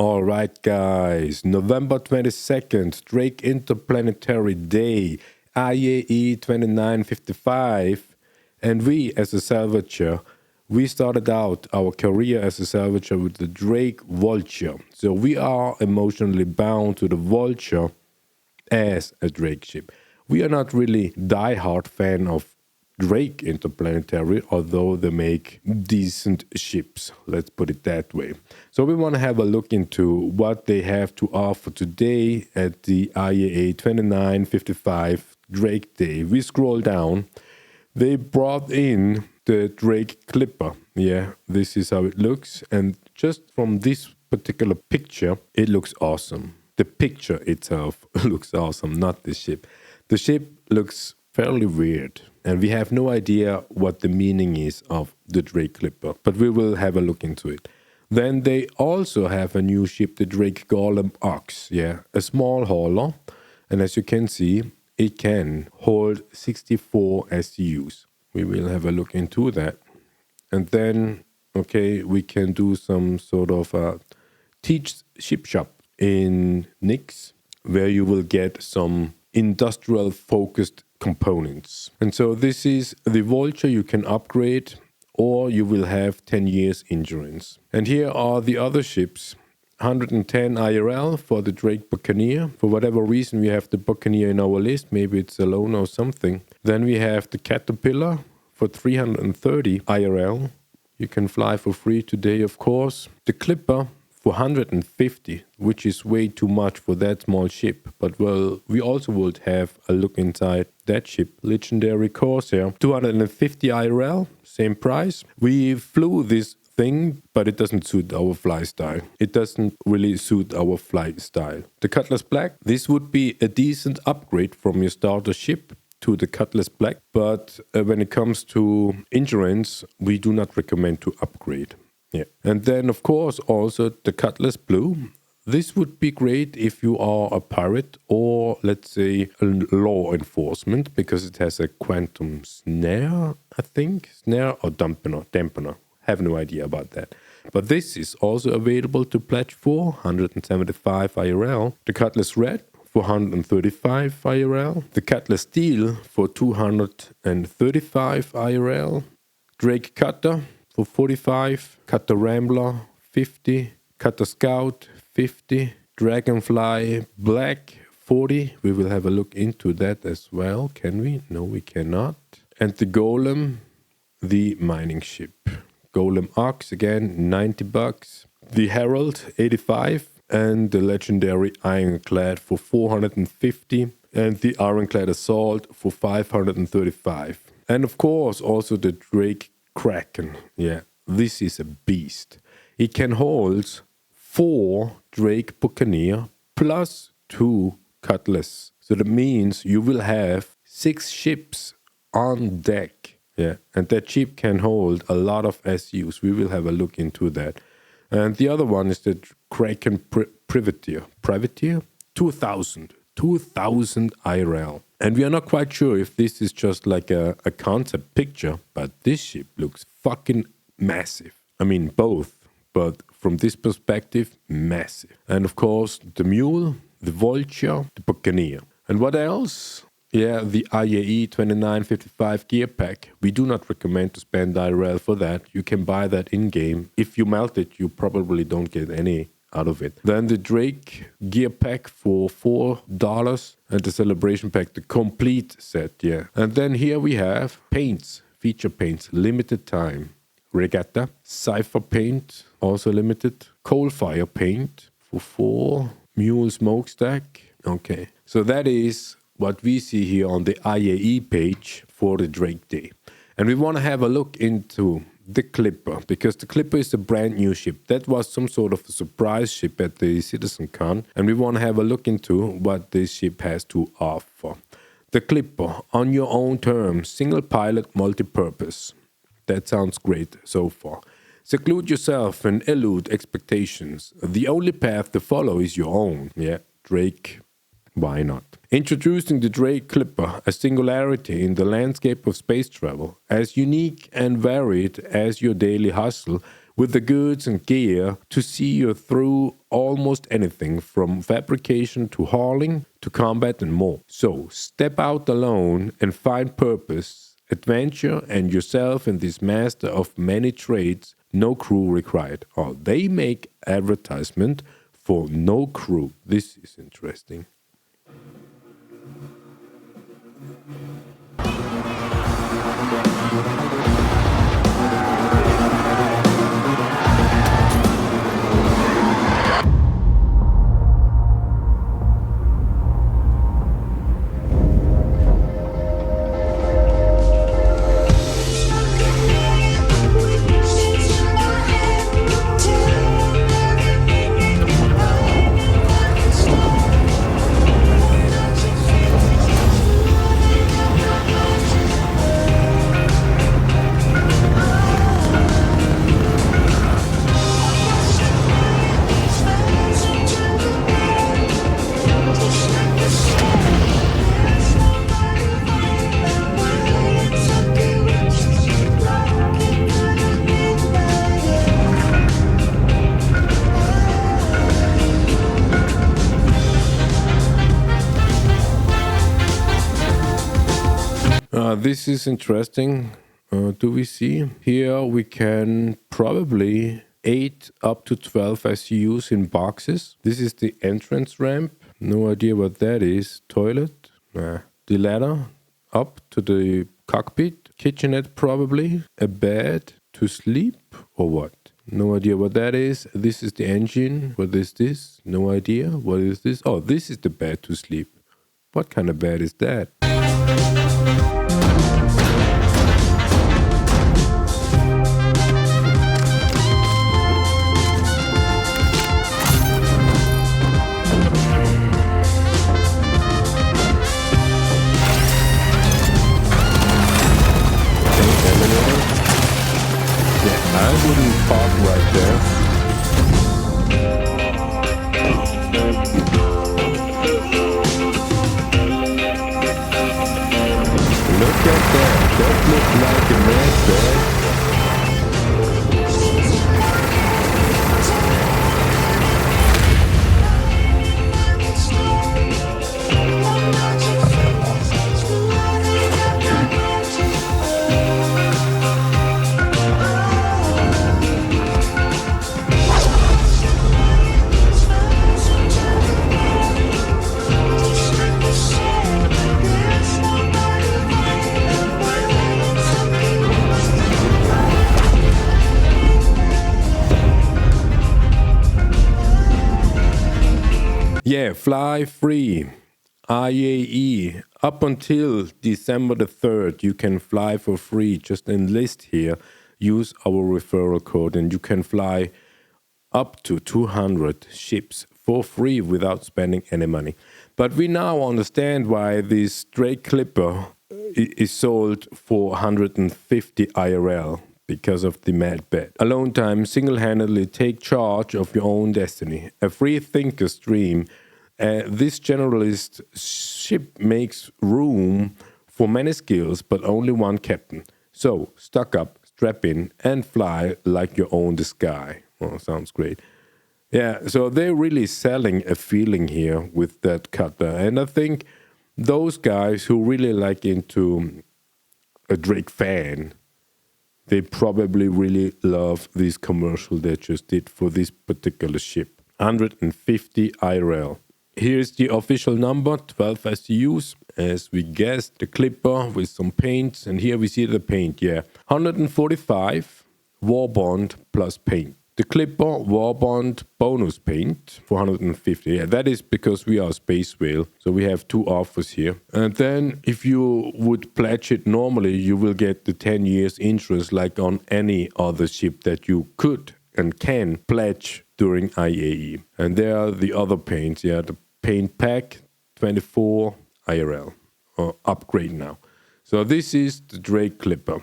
All right, guys. November 22nd, Drake Interplanetary Day, IAE 2955. And we, as a salvager, we started out our career as a salvager with the Drake Vulture. So we are emotionally bound to the Vulture as a Drake ship. We are not really die-hard fan of Drake Interplanetary, although they make decent ships, let's put it that way. So we want to have a look into what they have to offer today at the IAE 2955 Drake Day. We scroll down. They brought in the Drake Clipper. Yeah, this is how it looks. And just from this particular picture, it looks awesome. The picture itself looks awesome, not the ship. The ship looks fairly weird, and we have no idea what the meaning is of the Drake Clipper, but we will have a look into it. Then they also have a new ship, the Drake Golem Ox, a small hauler, and as you can see, it can hold 64 SUs. We will have a look into that. And then, we can do some sort of a teach ship shop in Nix, where you will get some industrial focused components. And so this is the Vulture you can upgrade, or you will have 10 years endurance. And here are the other ships. 110 IRL for the Drake Buccaneer. For whatever reason, we have the Buccaneer in our list. Maybe it's alone or something. Then we have the Caterpillar for 330 IRL. You can fly for free today, of course. The Clipper for 150, which is way too much for that small ship. But well, we also would have a look inside that ship. Legendary Corsair, 250 IRL, same price. We flew this thing, but it doesn't suit our fly style. It doesn't really suit our flight style. The Cutlass Black, this would be a decent upgrade from your starter ship to the Cutlass Black. But when it comes to endurance, we do not recommend to upgrade. And then, of course, also the Cutlass Blue. This would be great if you are a pirate or, let's say, a law enforcement, because it has a quantum snare, I think. Snare or dampener. Have no idea about that. But this is also available to pledge for 175 IRL. The Cutlass Red for 135 IRL. The Cutlass Steel for 235 IRL. Drake Cutter for 45, Cutter Rambler 50, Cutter Scout 50, Dragonfly Black 40. We will have a look into that as well. Can we? No, we cannot. And the Golem, the mining ship. Golem Ox again, 90 bucks. The Herald 85, and the legendary Ironclad for 450, and the Ironclad Assault for 535. And of course also the Drake Kraken. This is a beast. It can hold 4 Drake Buccaneer plus 2 Cutlass. So that means you will have 6 ships on deck. And that ship can hold a lot of SUs. We will have a look into that. And the other one is the Kraken Privateer. 2,000 IRL. And we are not quite sure if this is just like a concept picture, but this ship looks fucking massive. I mean, both, but from this perspective, massive. And of course, the Mule, the Vulture, the Buccaneer. And what else? The IAE 2955 gear pack. We do not recommend to spend IRL for that. You can buy that in-game. If you melt it, you probably don't get any out of it. Then the Drake gear pack for $4, and the celebration pack, the complete set. And then here we have paints, feature paints, limited time. Regatta, Cypher paint, also limited. Coalfire paint for 4. Mule smokestack. Okay, so that is what we see here on the IAE page for the Drake Day. And we want to have a look into the Clipper, because the Clipper is a brand new ship. That was some sort of a surprise ship at the CitizenCon, and we want to have a look into what this ship has to offer. The Clipper, on your own terms, single pilot, multi-purpose. That sounds great so far. Seclude yourself and elude expectations. The only path to follow is your own. Drake, why not? Introducing the Drake Clipper, a singularity in the landscape of space travel, as unique and varied as your daily hustle, with the goods and gear to see you through almost anything from fabrication to hauling to combat and more. So step out alone and find purpose, adventure and yourself in this master of many trades, no crew required. Oh, they make advertisement for no crew. This is interesting. This is interesting. Do we see? Here we can probably 8 up to 12 SUs in boxes. This is the entrance ramp. No idea what that is. Toilet? Nah. The ladder up to the cockpit. Kitchenette probably. A bed to sleep or what? No idea what that is. This is the engine. What is this? No idea. What is this? Oh, this is the bed to sleep. What kind of bed is that? I wouldn't park right there. Look at that. That looks like a mess there. Yeah, fly free. IAE. Up until December the 3rd, you can fly for free. Just enlist here. Use our referral code and you can fly up to 200 ships for free without spending any money. But we now understand why this Drake Clipper is sold for 150 IRL. Because of the mad bet. Alone time, single-handedly take charge of your own destiny. A free thinker's dream. This generalist ship makes room for many skills, but only one captain. So, stock up, strap in, and fly like you own the sky. Oh, sounds great. Yeah, so they're really selling a feeling here with that cutter. And I think those guys who really like into a Drake fan, they probably really love this commercial they just did for this particular ship. 150 IRL. Here's the official number, 12 SUs. As we guessed, the Clipper with some paints. And here we see the paint, yeah. 145 War Bond plus paint. The Clipper War Bond bonus paint for 150. Yeah, that is because we are Space Whale. So we have 2 offers here. And then if you would pledge it normally, you will get the 10 years interest like on any other ship that you could and can pledge during IAE. And there are the other paints. Yeah, the paint pack, 24 IRL. Or upgrade now. So this is the Drake Clipper.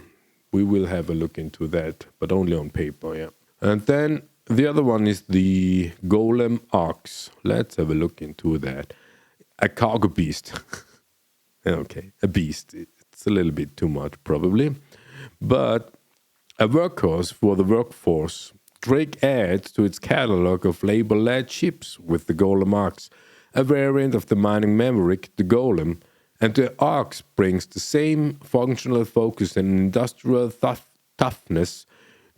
We will have a look into that, but only on paper, yeah. And then the other one is the Golem Ox. Let's have a look into that. A cargo beast. Okay, a beast. It's a little bit too much, probably. But a workhorse for the workforce Drake adds to its catalog of labor-led ships with the Golem Ox, a variant of the mining maverick, the Golem, and the Ox brings the same functional focus and industrial toughness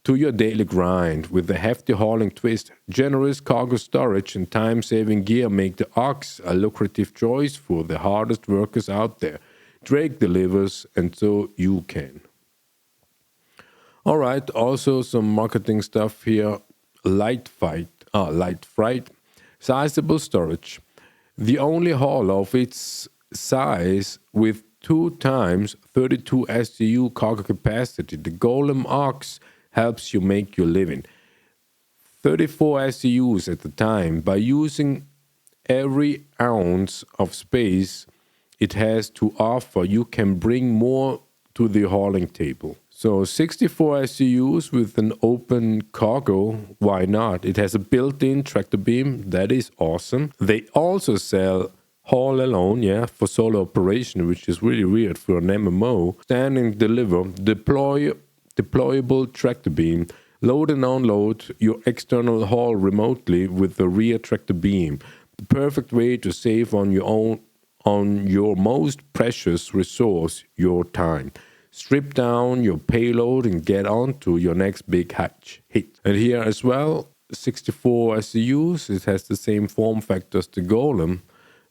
to your daily grind. With a hefty hauling twist, generous cargo storage, and time-saving gear make the Ox a lucrative choice for the hardest workers out there. Drake delivers, and so you can. All right, also some marketing stuff here. Light freight, sizable storage. The only hull of its size with 2 times 32 STU cargo capacity, the Golem Ox helps you make your living. 34 STUs at the time. By using every ounce of space it has to offer, you can bring more to the hauling table. So 64 STUs with an open cargo, why not? It has a built-in tractor beam, that is awesome. They also sell haul alone, for solo operation, which is really weird for an MMO. Stand and deliver, deployable tractor beam. Load and unload your external haul remotely with the rear tractor beam. The perfect way to save on your most precious resource, your time. Strip down your payload and get on to your next big hit. And here as well, 64 SCUs. It has the same form factor as the Golem.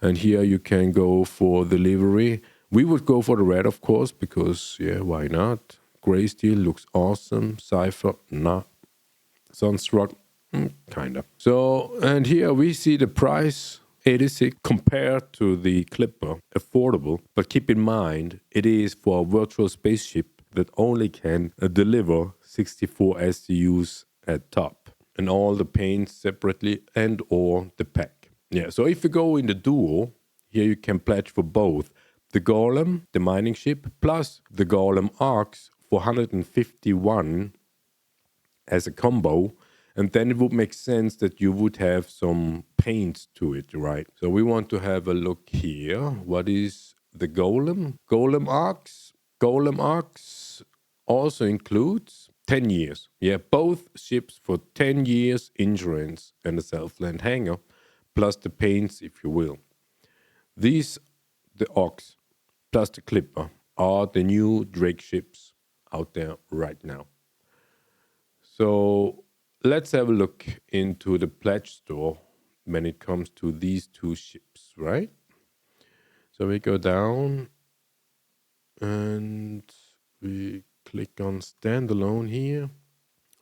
And here you can go for delivery. We would go for the red, of course, because, why not? Gray steel looks awesome. Cypher, nah. Sunstruck, kinda. So, and here we see the price. 86 compared to the Clipper, affordable, but keep in mind it is for a virtual spaceship that only can deliver 64 SCUs at top, and all the paints separately and or the pack. So if you go in the Duo, here you can pledge for both the Golem, the mining ship, plus the Golem Ox for 151 as a combo. And then it would make sense that you would have some paint to it, right? So we want to have a look here. What is the Golem? Golem Ox. Golem Ox also includes 10 years. Both ships for 10 years insurance and a self-land hangar, plus the paints, if you will. These, the Ox, plus the Clipper, are the new Drake ships out there right now. So let's have a look into the pledge store when it comes to these 2 ships, right? So we go down and we click on standalone here.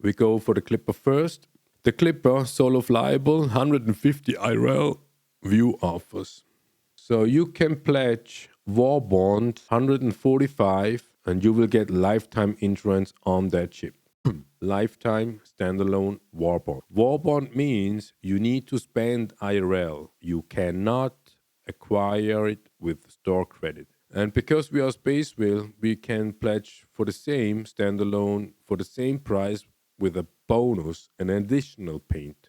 We go for the Clipper first. The Clipper, solo flyable, 150 IRL view offers. So you can pledge War Bond 145 and you will get lifetime insurance on that ship. Lifetime standalone War Bond. War Bond means you need to spend IRL. You cannot acquire it with store credit. And because we are Space Whale, we can pledge for the same standalone for the same price with a bonus, an additional paint.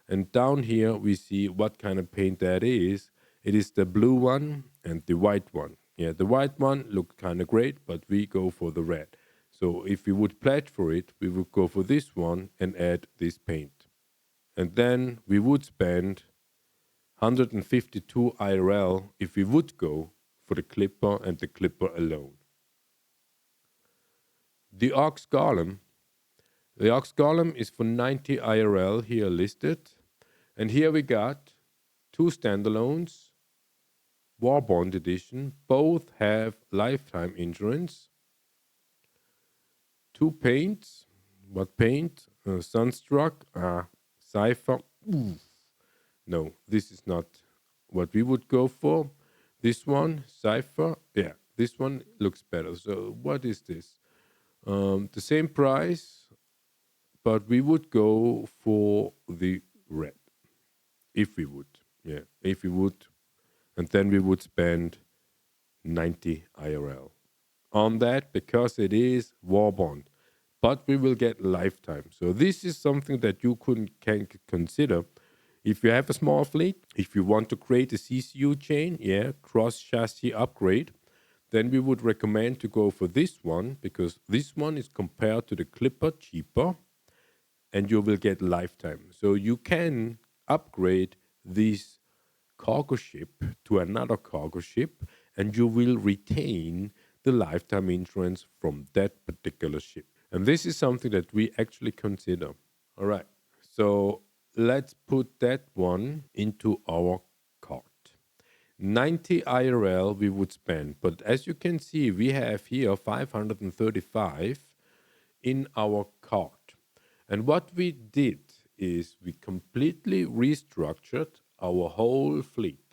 And down here we see what kind of paint that is. It is the blue one and the white one. The white one looked kind of great, but we go for the red. So if we would pledge for it, we would go for this one and add this paint. And then we would spend 152 IRL if we would go for the Clipper and the Clipper alone. The Ox Golem. The Ox Golem is for 90 IRL here listed. And here we got 2 standalones, War Bond edition. Both have lifetime insurance. 2 paints. What paint? Sunstruck. Cypher. No, this is not what we would go for. This one, Cypher. This one looks better. So what is this? The same price, but we would go for the red. If we would. If we would. And then we would spend 90 IRL on that because it is War Bond. But we will get lifetime. So this is something that you can consider. If you have a small fleet, if you want to create a CCU chain, cross-chassis upgrade, then we would recommend to go for this one because this one is compared to the Clipper cheaper. and you will get lifetime. So you can upgrade this cargo ship to another cargo ship, and you will retain the lifetime insurance from that particular ship. And this is something that we actually consider. All right, so let's put that one into our cart. 90 IRL we would spend, but as you can see, we have here 535 in our cart. And what we did is we completely restructured our whole fleet.